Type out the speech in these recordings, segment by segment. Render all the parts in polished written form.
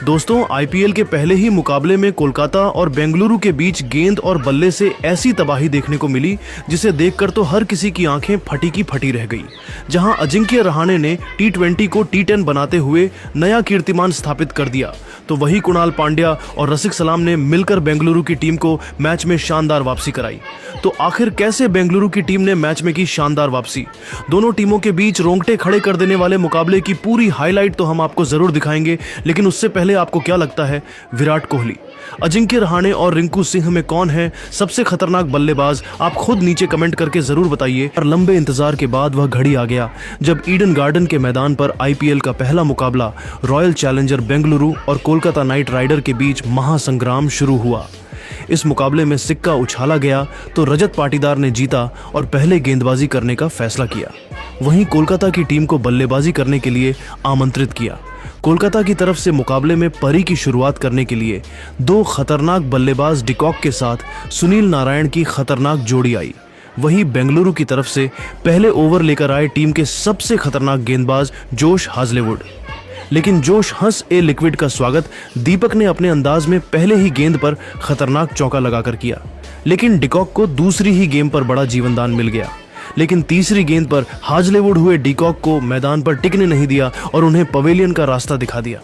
दोस्तों, आईपीएल के पहले ही मुकाबले में कोलकाता और बेंगलुरु के बीच गेंद और बल्ले से ऐसी तबाही देखने को मिली जिसे देखकर तो हर किसी की आंखें फटी की फटी रह गई। जहां अजिंक्य रहाणे ने टी20 को टी10 बनाते हुए नया कीर्तिमान स्थापित कर दिया, तो वही कुणाल पांड्या और रसिक सलाम ने मिलकर बेंगलुरु की टीम को मैच में शानदार वापसी कराई। तो आखिर कैसे बेंगलुरु की टीम ने मैच में की शानदार वापसी? दोनों टीमों के बीच रोंगटे खड़े कर देने वाले मुकाबले की पूरी हाईलाइट तो हम आपको जरूर दिखाएंगे, लेकिन उससे पहले आपको क्या लगता है, विराट कोहली, अजिंक्य रहाणे और रिंकू सिंह में कौन है सबसे खतरनाक बल्लेबाज? आप खुद नीचे कमेंट करके जरूर बताइए। और लंबे इंतजार के बाद वह घड़ी आ गया जब ईडन गार्डन के मैदान पर आईपीएल का पहला मुकाबला रॉयल चैलेंजर बेंगलुरु और कोलकाता नाइट राइडर के बीच महासंग्राम शुरू हुआ। इस मुकाबले में सिक्का उछाला गया तो रजत पाटीदार ने जीता और पहले गेंदबाजी करने का फैसला किया। वहीं कोलकाता की टीम को बल्लेबाजी करने के लिए आमंत्रित किया। कोलकाता की तरफ से मुकाबले में परी की शुरुआत करने के लिए दो खतरनाक बल्लेबाज डिकॉक के साथ सुनील नारायण की खतरनाक जोड़ी आई। वहीं बेंगलुरु की तरफ से पहले ओवर लेकर आए टीम के सबसे खतरनाक गेंदबाज जोश हाजलेवुड। लेकिन जोश हंस ए लिक्विड का स्वागत दीपक ने अपने अंदाज में पहले ही गेंद पर खतरनाक चौका लगाकर किया। लेकिन डिकॉक को दूसरी ही गेंद पर बड़ा जीवनदान मिल गया। लेकिन तीसरी गेंद पर हाजलेवुड हुए डिकॉक को मैदान पर टिकने नहीं दिया और उन्हें पवेलियन का रास्ता दिखा दिया।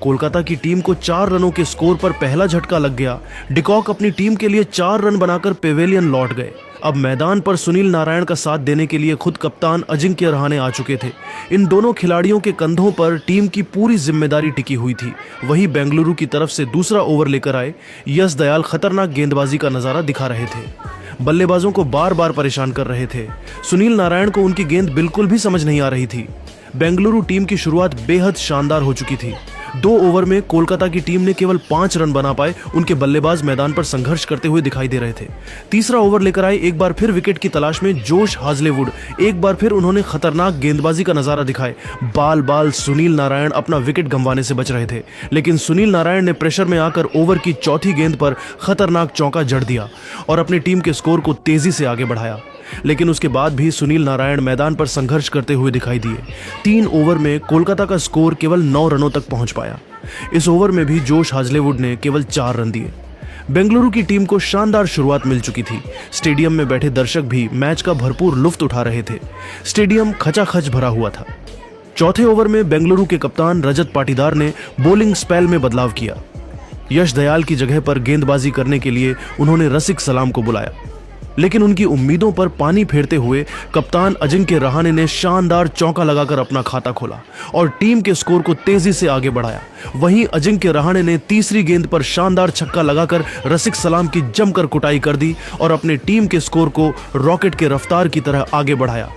कोलकाता की टीम को 4 रनों के स्कोर पर पहला झटका लग गया। डिकॉक अपनी टीम के लिए 4 रन बनाकर पवेलियन लौट गए। अब मैदान पर सुनील नारायण का साथ देने के लिए खुद कप्तान अजिंक्य रहाणे आ चुके थे। इन दोनों खिलाड़ियों के कंधों पर टीम की पूरी जिम्मेदारी टिकी हुई थी। वहीं बेंगलुरु की तरफ से दूसरा ओवर लेकर आए यश दयाल खतरनाक गेंदबाजी का नजारा दिखा रहे थे। बल्लेबाजों को बार बार परेशान कर रहे थे। सुनील नारायण को उनकी गेंद बिल्कुल भी समझ नहीं आ रही थी। बेंगलुरु टीम की शुरुआत बेहद शानदार हो चुकी थी। 2 ओवर में कोलकाता की टीम ने केवल 5 रन बना पाए। उनके बल्लेबाज मैदान पर संघर्ष करते हुए दिखाई दे रहे थे। तीसरा ओवर लेकर आए एक बार फिर विकेट की तलाश में जोश हाजलेवुड। एक बार फिर उन्होंने खतरनाक गेंदबाजी का नजारा दिखाए। बाल बाल सुनील नारायण अपना विकेट गंवाने से बच रहे थे, लेकिन सुनील नारायण ने प्रेशर में आकर ओवर की चौथी गेंद पर खतरनाक चौका जड़ दिया और अपनी टीम के स्कोर को तेजी से आगे बढ़ाया। लेकिन उसके बाद भी सुनील नारायण मैदान पर संघर्ष करते हुए दिखाई दिए। 3 ओवर में कोलकाता का स्कोर केवल 9 रनों तक पहुंच पाया। इस ओवर में भी जोश हाजलेवुड ने केवल 4 रन दिए। बेंगलुरु की टीम को शानदार शुरुआत मिल चुकी थी। स्टेडियम में बैठे दर्शक भी मैच का भरपूर लुत्फ उठा रहे थे। स्टेडियम खचाखच भरा हुआ था। चौथे ओवर में बेंगलुरु के कप्तान रजत पाटीदार ने बॉलिंग स्पेल में बदलाव किया। यश दयाल की जगह पर गेंदबाजी करने के लिए उन्होंने रसिक सलाम को बुलाया, लेकिन उनकी उम्मीदों पर पानी फेरते हुए कप्तान अजिंक्य रहाणे ने शानदार चौका लगाकर अपना खाता खोला और टीम के स्कोर को तेजी से आगे बढ़ाया। वहीं अजिंक्य रहाणे ने तीसरी गेंद पर शानदार छक्का लगाकर रसिक सलाम की जमकर कुटाई कर दी और अपने टीम के स्कोर को रॉकेट के रफ्तार की तरह आगे बढ़ाया।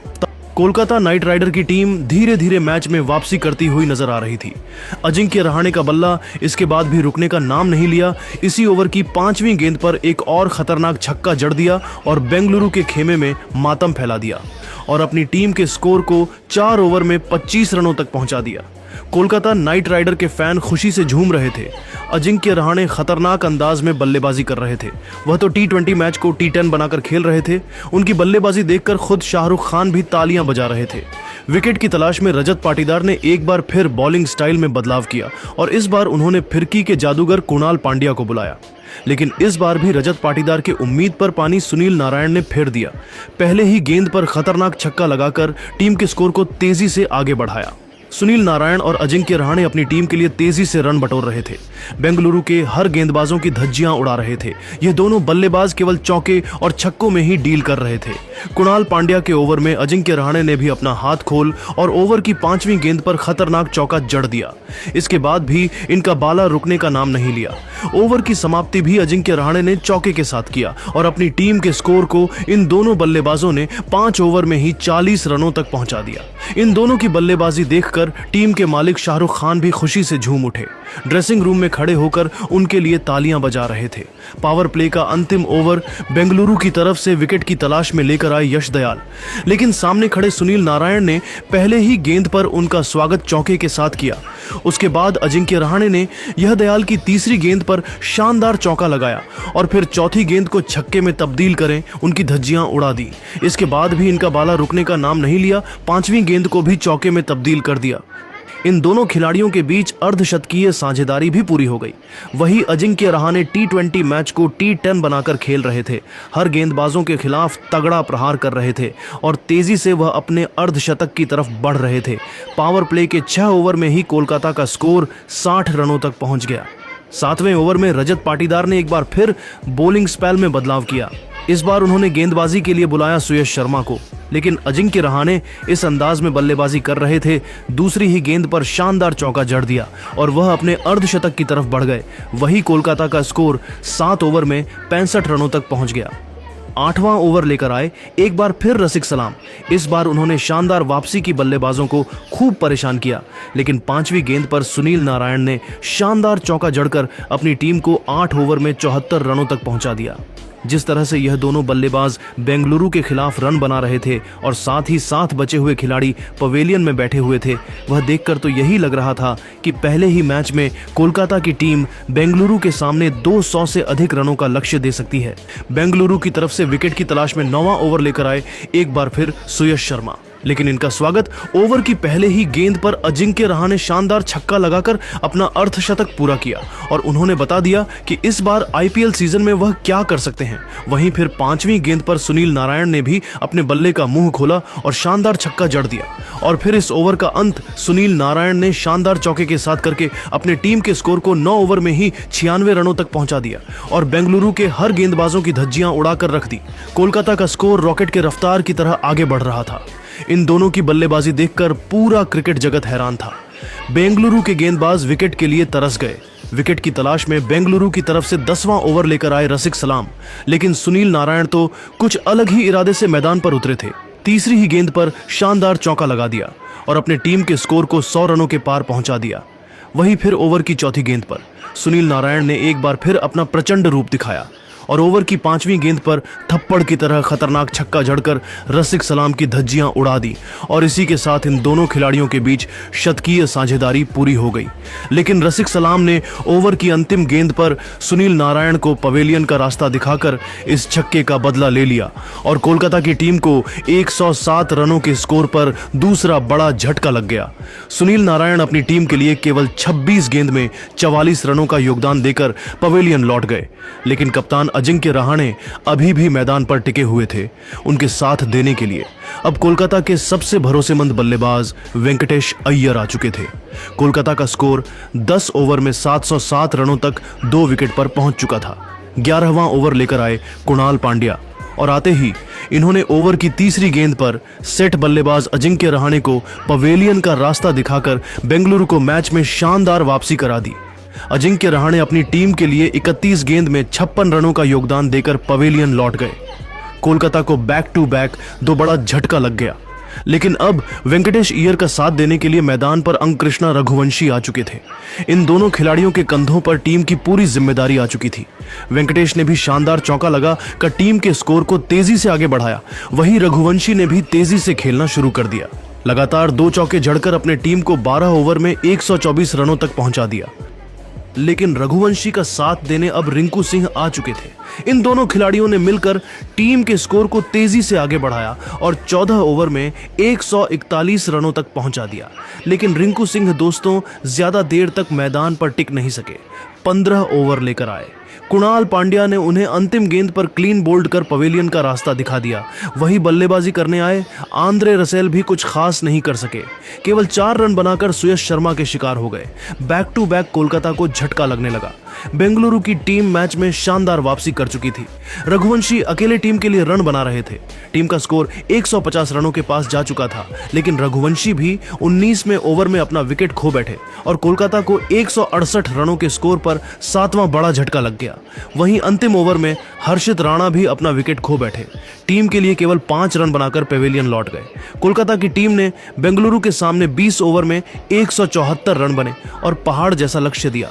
कोलकाता नाइट राइडर की टीम धीरे धीरे मैच में वापसी करती हुई नजर आ रही थी। अजिंक्य रहाणे का बल्ला इसके बाद भी रुकने का नाम नहीं लिया। इसी ओवर की 5वीं गेंद पर एक और खतरनाक छक्का जड़ दिया और बेंगलुरु के खेमे में मातम फैला दिया और अपनी टीम के स्कोर को 4 ओवर में 25 रनों तक पहुंचा दिया। कोलकाता नाइट राइडर के फैन खुशी से झूम रहे थे। अजिंक्य रहाणे खतरनाक अंदाज में बल्लेबाजी कर रहे थे। वह तो टी20 मैच को टी10 बनाकर खेल रहे थे। उनकी बल्लेबाजी देखकर खुद शाहरुख खान भी तालियां बजा रहे थे। विकेट की तलाश में रजत पाटीदार ने एक बार फिर बॉलिंग स्टाइल में बदलाव किया और इस बार उन्होंने फिरकी के जादूगर कुणाल पांड्या को बुलाया। लेकिन इस बार भी रजत पाटीदार की उम्मीद पर पानी सुनील नारायण ने फेर दिया। पहले ही गेंद पर खतरनाक छक्का लगाकर टीम के स्कोर को तेजी से आगे बढ़ाया। सुनील नारायण और अजिंक्य रहाणे अपनी टीम के लिए तेजी से रन बटोर रहे थे। बेंगलुरु के हर गेंदबाजों की धज्जियां उड़ा रहे थे। ये दोनों बल्लेबाज केवल चौके और छक्कों में ही डील कर रहे थे। कुणाल पांड्या के ओवर में अजिंक्य रहाणे ने भी अपना हाथ खोल और ओवर की 5वीं गेंद पर खतरनाक चौका जड़ दिया। इसके बाद भी इनका बाला रुकने का नाम नहीं लिया। ओवर की समाप्ति भी अजिंक्य रहाणे ने चौके के साथ किया और अपनी टीम के स्कोर को इन दोनों बल्लेबाजों ने 5 ओवर में ही 40 रनों तक पहुंचा दिया। इन दोनों की बल्लेबाजी देखकर टीम के मालिक शाहरुख खान भी खुशी से झूम उठे। ड्रेसिंग रूम में खड़े होकर उनके लिए तालियां बजा रहे थे। पावर प्ले का अंतिम ओवर बेंगलुरु की तरफ से विकेट की तलाश में लेकर आए यश दयाल, लेकिन सामने खड़े सुनील नारायण ने पहले ही गेंद पर उनका स्वागत चौके के साथ किया। उसके बाद अजिंक्य रहाणे ने यह दयाल की तीसरी गेंद पर शानदार चौका लगाया और फिर चौथी गेंद को छक्के में तब्दील करें उनकी धज्जियां उड़ा दी। इसके बाद भी इनका बाला रुकने का नाम नहीं लिया। 5वीं गेंद को भी चौके में तब्दील कर दिया। इन दोनों खिलाड़ियों के बीच अर्धशतकीय साझेदारी भी पूरी हो गई। वही अजिंक्य रहाणे T20 मैच को T10 बनाकर खेल रहे थे, हर गेंदबाजों के खिलाफ तगड़ा प्रहार कर रहे थे और तेजी से वह अपने अर्धशतक की तरफ बढ़ रहे थे। पावर प्ले के 6 ओवर में ही कोलकाता का स्कोर 60 रनों तक पहुंच गया। 7वें ओवर में रजत पाटीदार ने एक बार फिर बॉलिंग स्पेल में बदलाव किया। इस बार उन्होंने गेंदबाजी के लिए बुलाया सुयश शर्मा को, लेकिन अजिंक्य रहाणे इस अंदाज में बल्लेबाजी कर रहे थे, दूसरी ही गेंद पर शानदार चौका जड़ दिया और वह अपने अर्धशतक की तरफ बढ़ गए। वही कोलकाता का स्कोर 7 ओवर में 65 रनों तक पहुंच गया। 8वां ओवर लेकर आए एक बार फिर रसिक सलाम। इस बार उन्होंने शानदार वापसी की बल्लेबाजों को खूब परेशान किया, लेकिन 5वीं गेंद पर सुनील नारायण ने शानदार चौका जड़कर अपनी टीम को 8 ओवर में 74 रनों तक पहुंचा दिया। जिस तरह से यह दोनों बल्लेबाज बेंगलुरु के खिलाफ रन बना रहे थे और साथ ही साथ बचे हुए खिलाड़ी पवेलियन में बैठे हुए थे, वह देखकर तो यही लग रहा था कि पहले ही मैच में कोलकाता की टीम बेंगलुरु के सामने 200 से अधिक रनों का लक्ष्य दे सकती है। बेंगलुरु की तरफ से विकेट की तलाश में 9वां ओवर लेकर आए एक बार फिर सुयश शर्मा, लेकिन इनका स्वागत ओवर की पहले ही गेंद पर अजिंक्य रहाणे ने शानदार छक्का लगाकर अपना अर्धशतक पूरा किया और उन्होंने बता दिया कि इस बार आईपीएल सीजन में वह क्या कर सकते हैं। वहीं फिर 5वीं गेंद पर सुनील नारायण ने भी अपने बल्ले का मुंह खोला और शानदार छक्का जड़ दिया और फिर इस ओवर का अंत सुनील नारायण ने शानदार चौके के साथ करके अपने टीम के स्कोर को 9 ओवर में ही 96 रनों तक पहुंचा दिया और बेंगलुरु के हर गेंदबाजों की धज्जियां उड़ाकर रख दी। कोलकाता का स्कोर रॉकेट के रफ्तार की तरह आगे बढ़ रहा था। इन दोनों की बल्लेबाजी देखकर पूरा क्रिकेट जगत हैरान था। बेंगलुरु के गेंदबाज विकेट के लिए तरस गए। विकेट की तलाश में बेंगलुरु की तरफ से 10वां ओवर लेकर आए रसिक सलाम, लेकिन सुनील नारायण तो कुछ अलग ही इरादे से मैदान पर उतरे थे। तीसरी ही गेंद पर शानदार चौका लगा दिया और अपने टीम के स्कोर को 100 रनों के पार पहुंचा दिया। वहीं फिर ओवर की चौथी गेंद पर सुनील नारायण ने एक बार फिर अपना प्रचंड रूप दिखाया और ओवर की 5वीं गेंद पर थप्पड़ की तरह खतरनाक छक्का जड़कर रसिक सलाम की धज्जियां उड़ा दी और इसी के साथ इन दोनों खिलाड़ियों के बीच शतकीय साझेदारी पूरी हो गई। लेकिन रसिक सलाम ने ओवर की अंतिम गेंद पर सुनील नारायण को पवेलियन का रास्ता दिखाकर इस छक्के का बदला ले लिया और कोलकाता की टीम को 107 रनों के स्कोर पर दूसरा बड़ा झटका लग गया। सुनील नारायण अपनी टीम के लिए केवल 26 गेंद में 44 रनों का योगदान देकर पवेलियन लौट गए, लेकिन कप्तान अजिंक्य रहाणे अभी भी मैदान पर टिके हुए थे उनके साथ देने के लिए। अब कोलकाता के सबसे भरोसेमंद बल्लेबाज वेंकटेश अय्यर आ चुके थे। कोलकाता का स्कोर 10 ओवर में 707 रनों तक 2 विकेट पर पहुंच चुका था। 11वां ओवर लेकर आए कुणाल पांड्या और आते ही इन्होंने ओवर की तीसरी गेंद पर सेट बल्लेबाज अजिंक्य रहाणे को पवेलियन का रास्ता दिखाकर बेंगलुरु को मैच में शानदार वापसी करा दी। अजिंक्य रहाणे अपनी टीम के लिए 31 गेंद में 56 रनों का योगदान देकर पवेलियन लौट गए। कोलकाता को बैक टू बैक 2 बड़ा झटका लग गया, लेकिन अब वेंकटेश अय्यर का साथ देने के लिए मैदान पर अंककृष्णा रघुवंशी आ चुके थे। इन दोनों खिलाड़ियों के कंधों पर टीम की पूरी जिम्मेदारी आ चुकी थी। वेंकटेश ने भी शानदार चौका लगा कर टीम के स्कोर को तेजी से आगे बढ़ाया, वहीं रघुवंशी ने भी तेजी से खेलना शुरू कर दिया। लगातार 2 चौके जड़कर अपने टीम को 12 ओवर में 124 रनों तक पहुंचा दिया। लेकिन रघुवंशी का साथ देने अब रिंकू सिंह आ चुके थे। इन दोनों खिलाड़ियों ने मिलकर टीम के स्कोर को तेजी से आगे बढ़ाया और 14 ओवर में 141 रनों तक पहुंचा दिया। लेकिन रिंकू सिंह दोस्तों ज्यादा देर तक मैदान पर टिक नहीं सके। 15 ओवर लेकर आए। कुणाल पांड्या ने उन्हें अंतिम गेंद पर क्लीन बोल्ड कर पवेलियन का रास्ता दिखा दिया। वही बल्लेबाजी करने आए आंद्रे रसेल भी कुछ खास नहीं कर सके, केवल 4 रन बनाकर सुयश शर्मा के शिकार हो गए। बैक टू बैक कोलकाता को झटका लगने लगा। बेंगलुरु की टीम मैच में शानदार वापसी कर चुकी थी। रघुवंशी अकेले टीम के लिए रन बना रहे थे। टीम का स्कोर 150 रनों के पास जा चुका था, लेकिन रघुवंशी भी 19वें ओवर में अपना विकेट खो बैठे और कोलकाता को 168 रनों के स्कोर पर 7वां बड़ा झटका लग गया। वहीं अंतिम ओवर में हर्षित राणा भी अपना विकेट खो बैठे। टीम के लिए केवल 5 रन बनाकर पेवेलियन लौट गए। कोलकाता की टीम ने बेंगलुरु के सामने 20 ओवर में 174 रन बने और पहाड़ जैसा लक्ष्य दिया।